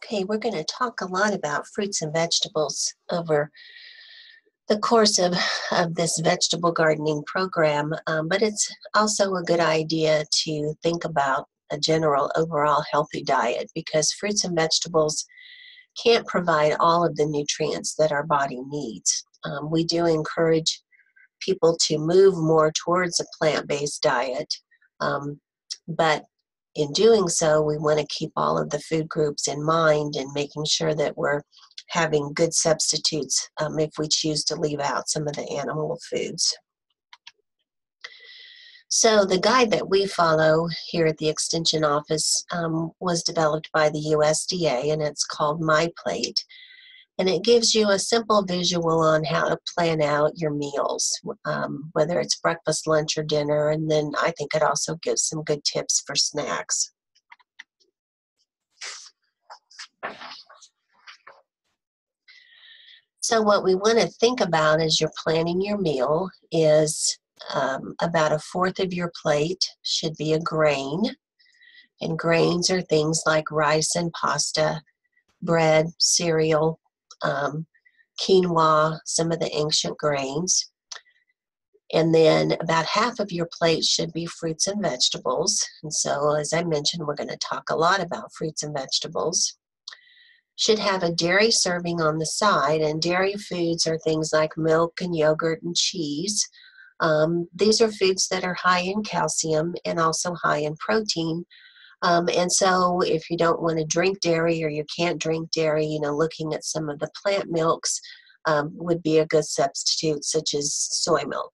Okay, we're going to talk a lot about fruits and vegetables over the course of this vegetable gardening program, but it's also a good idea to think about a general overall healthy diet because fruits and vegetables can't provide all of the nutrients that our body needs. We do encourage people to move more towards a plant-based diet, but in doing so, we want to keep all of the food groups in mind and making sure that we're having good substitutes if we choose to leave out some of the animal foods. So the guide that we follow here at the Extension Office was developed by the USDA, and it's called MyPlate. And it gives you a simple visual on how to plan out your meals, whether it's breakfast, lunch, or dinner. And then I think it also gives some good tips for snacks. So what we want to think about as you're planning your meal is about a fourth of your plate should be a grain. And grains are things like rice and pasta, bread, cereal, quinoa, some of the ancient grains. And then about half of your plate should be fruits and vegetables. And so, as I mentioned, we're going to talk a lot about fruits and vegetables. Should have a dairy serving on the side, and dairy foods are things like milk and yogurt and cheese. These are foods that are high in calcium and also high in protein. And so if you don't want to drink dairy or you can't drink dairy, looking at some of the plant milks would be a good substitute, such as soy milk.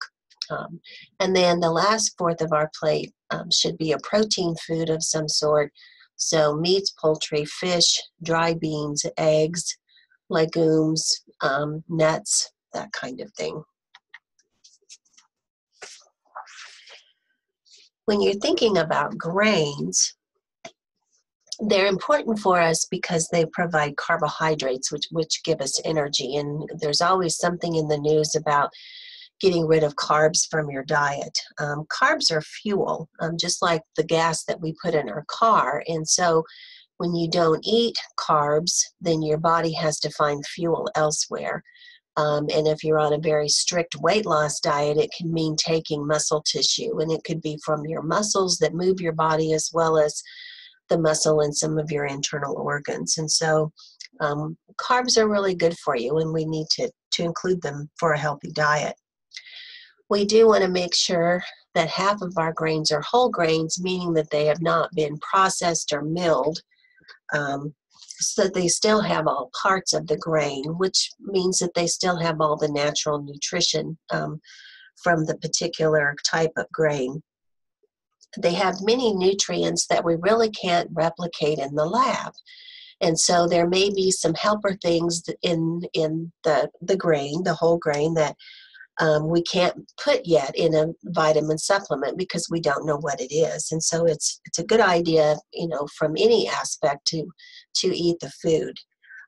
And then the last fourth of our plate should be a protein food of some sort. So meats, poultry, fish, dry beans, eggs, legumes, nuts, that kind of thing. When you're thinking about grains, they're important for us because they provide carbohydrates, which give us energy. And there's always something in the news about getting rid of carbs from your diet. Carbs are fuel, just like the gas that we put in our car. And so when you don't eat carbs, then your body has to find fuel elsewhere. And if you're on a very strict weight loss diet, it can mean taking muscle tissue. And it could be from your muscles that move your body as well as the muscle and some of your internal organs. And so carbs are really good for you, and we need to include them for a healthy diet. We do want to make sure that half of our grains are whole grains, meaning that they have not been processed or milled, so that they still have all parts of the grain, which means that they still have all the natural nutrition from the particular type of grain. They have many nutrients that we really can't replicate in the lab. And so there may be some helper things in the grain, the whole grain, that we can't put yet in a vitamin supplement because we don't know what it is. And so it's a good idea, from any aspect to eat the food.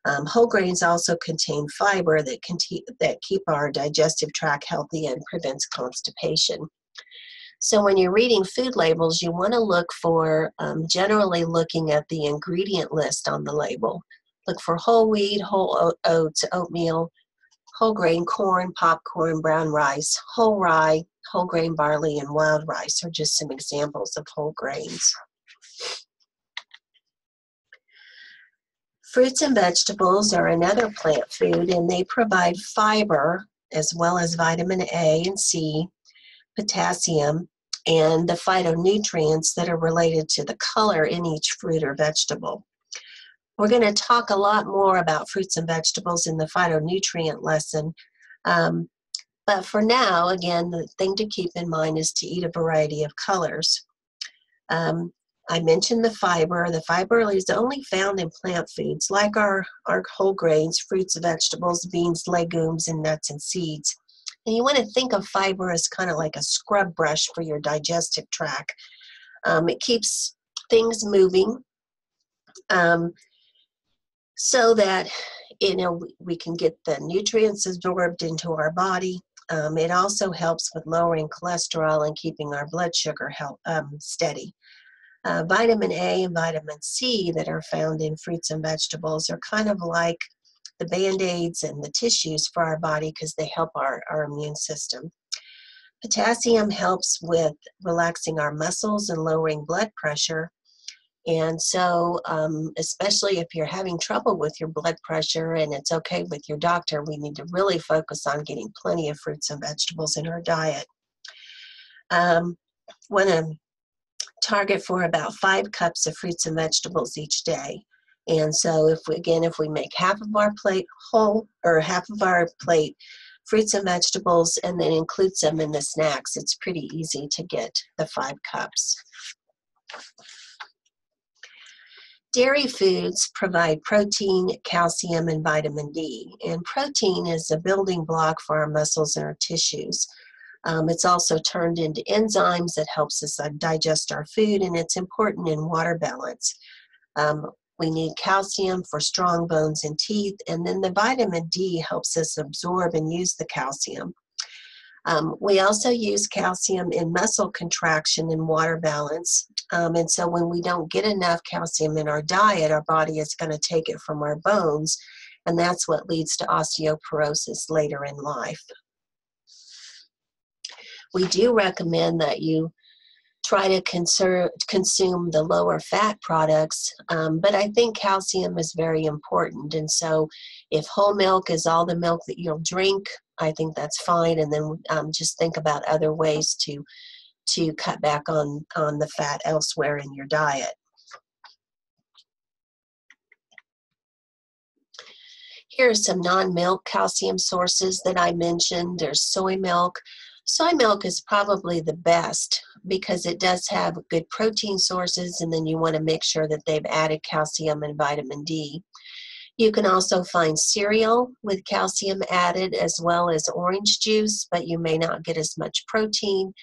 Whole grains also contain fiber that keep our digestive tract healthy and prevents constipation. So when you're reading food labels, you want to look for, generally looking at the ingredient list on the label. Look for whole wheat, whole oats, oatmeal, whole grain corn, popcorn, brown rice, whole rye, whole grain barley, and wild rice are just some examples of whole grains. Fruits and vegetables are another plant food, and they provide fiber as well as vitamin A and C, potassium, and the phytonutrients that are related to the color in each fruit or vegetable. We're going to talk a lot more about fruits and vegetables in the phytonutrient lesson, but for now, again, the thing to keep in mind is to eat a variety of colors. I mentioned the fiber. The fiber is only found in plant foods like our whole grains, fruits, vegetables, beans, legumes, and nuts and seeds. And you want to think of fiber as kind of like a scrub brush for your digestive tract. It keeps things moving so that we can get the nutrients absorbed into our body. It also helps with lowering cholesterol and keeping our blood sugar steady. Vitamin A and vitamin C that are found in fruits and vegetables are kind of like the Band-Aids and the tissues for our body because they help our immune system. Potassium helps with relaxing our muscles and lowering blood pressure. And so, especially if you're having trouble with your blood pressure and it's okay with your doctor, we need to really focus on getting plenty of fruits and vegetables in our diet. Want to target for about 5 cups of fruits and vegetables each day. And so if we make half of our plate whole, or half of our plate fruits and vegetables, and then include some in the snacks, it's pretty easy to get the 5 cups. Dairy foods provide protein, calcium, and vitamin D. And protein is a building block for our muscles and our tissues. It's also turned into enzymes that helps us digest our food, and it's important in water balance. We need calcium for strong bones and teeth, and then the vitamin D helps us absorb and use the calcium. We also use calcium in muscle contraction and water balance. And so when we don't get enough calcium in our diet, our body is going to take it from our bones, and that's what leads to osteoporosis later in life. We do recommend that you try to consume the lower fat products, but I think calcium is very important. And so if whole milk is all the milk that you'll drink, I think that's fine. And then just think about other ways to cut back on the fat elsewhere in your diet. Here are some non-milk calcium sources that I mentioned. There's soy milk. Soy milk is probably the best because it does have good protein sources, and then you want to make sure that they've added calcium and vitamin D. You can also find cereal with calcium added, as well as orange juice, but you may not get as much protein.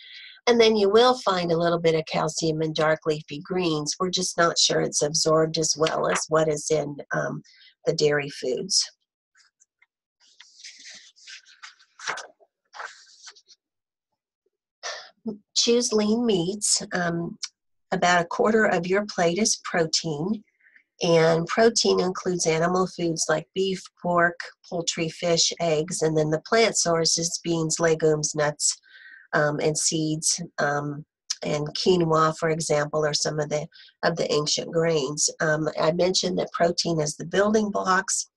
And then you will find a little bit of calcium in dark leafy greens. We're just not sure it's absorbed as well as what is in the dairy foods. Choose lean meats. About a quarter of your plate is protein, and protein includes animal foods like beef, pork, poultry, fish, eggs, and then the plant sources, beans, legumes, nuts, and seeds, and quinoa, for example, are some of the ancient grains. I mentioned that protein is the building blocks.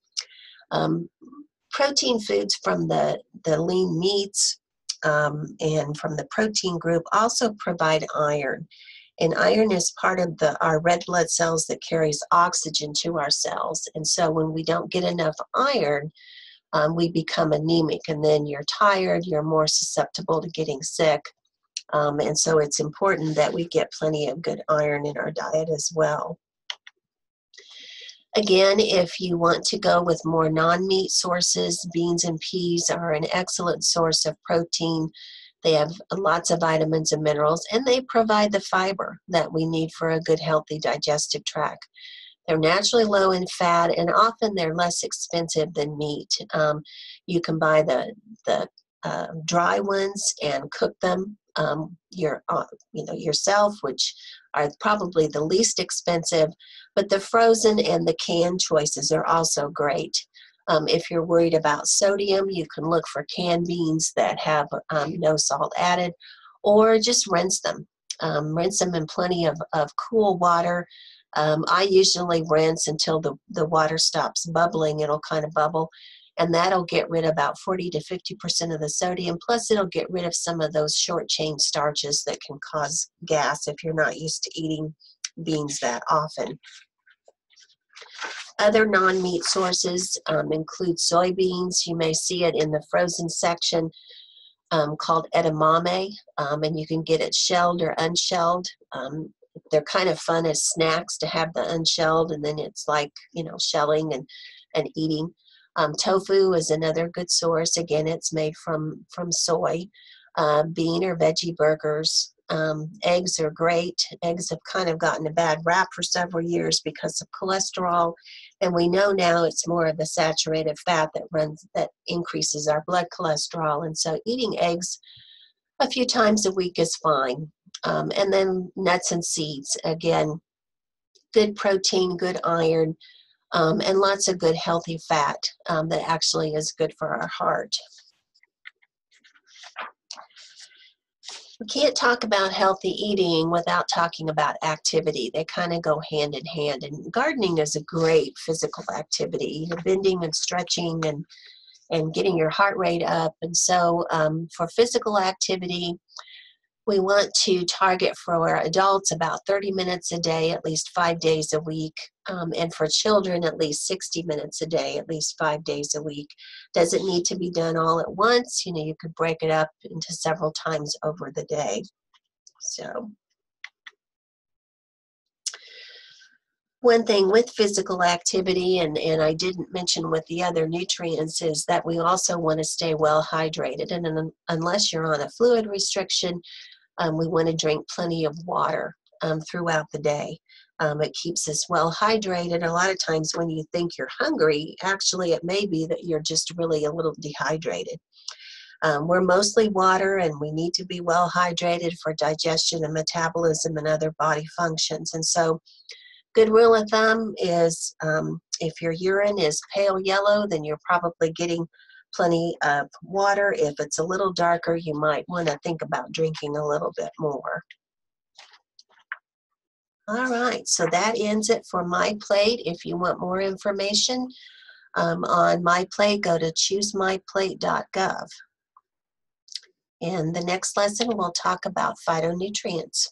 Protein foods from the lean meats and from the protein group also provide iron. And iron is part of our red blood cells that carries oxygen to our cells. And so when we don't get enough iron, we become anemic, and then you're tired, you're more susceptible to getting sick. And so it's important that we get plenty of good iron in our diet as well. Again, if you want to go with more non-meat sources, beans and peas are an excellent source of protein. They have lots of vitamins and minerals, and they provide the fiber that we need for a good, healthy digestive tract. They're naturally low in fat, and often they're less expensive than meat. You can buy the dry ones and cook them yourself, which are probably the least expensive, but the frozen and the canned choices are also great. If you're worried about sodium, you can look for canned beans that have no salt added, or just rinse them. Rinse them in plenty of cool water. I usually rinse until the water stops bubbling. It'll kind of bubble, and that'll get rid of about 40 to 50% of the sodium, plus it'll get rid of some of those short-chain starches that can cause gas if you're not used to eating beans that often. Other non-meat sources include soybeans. You may see it in the frozen section called edamame, and you can get it shelled or unshelled. They're kind of fun as snacks to have the unshelled, and then it's like, shelling and eating. Tofu is another good source. Again, it's made from soy. Bean or veggie burgers. Eggs are great. Eggs have kind of gotten a bad rap for several years because of cholesterol, and we know now it's more of the saturated fat that increases our blood cholesterol. And so eating eggs A few times a week is fine. And then nuts and seeds, again, good protein, good iron, and lots of good healthy fat that actually is good for our heart. We can't talk about healthy eating without talking about activity. They kind of go hand in hand, and gardening is a great physical activity, bending and stretching and getting your heart rate up. And so for physical activity, we want to target for adults about 30 minutes a day, at least 5 days a week. And for children, at least 60 minutes a day, at least 5 days a week. Doesn't need to be done all at once. You know, you could break it up into several times over the day. So one thing with physical activity, and I didn't mention with the other nutrients, is that we also want to stay well hydrated. And unless you're on a fluid restriction, we want to drink plenty of water throughout the day. It keeps us well hydrated. A lot of times when you think you're hungry, actually it may be that you're just really a little dehydrated. We're mostly water, and we need to be well hydrated for digestion and metabolism and other body functions. And so good rule of thumb is if your urine is pale yellow, then you're probably getting plenty of water. If it's a little darker, you might want to think about drinking a little bit more. All right, so that ends it for MyPlate. If you want more information on MyPlate, go to choosemyplate.gov. In the next lesson, we'll talk about phytonutrients.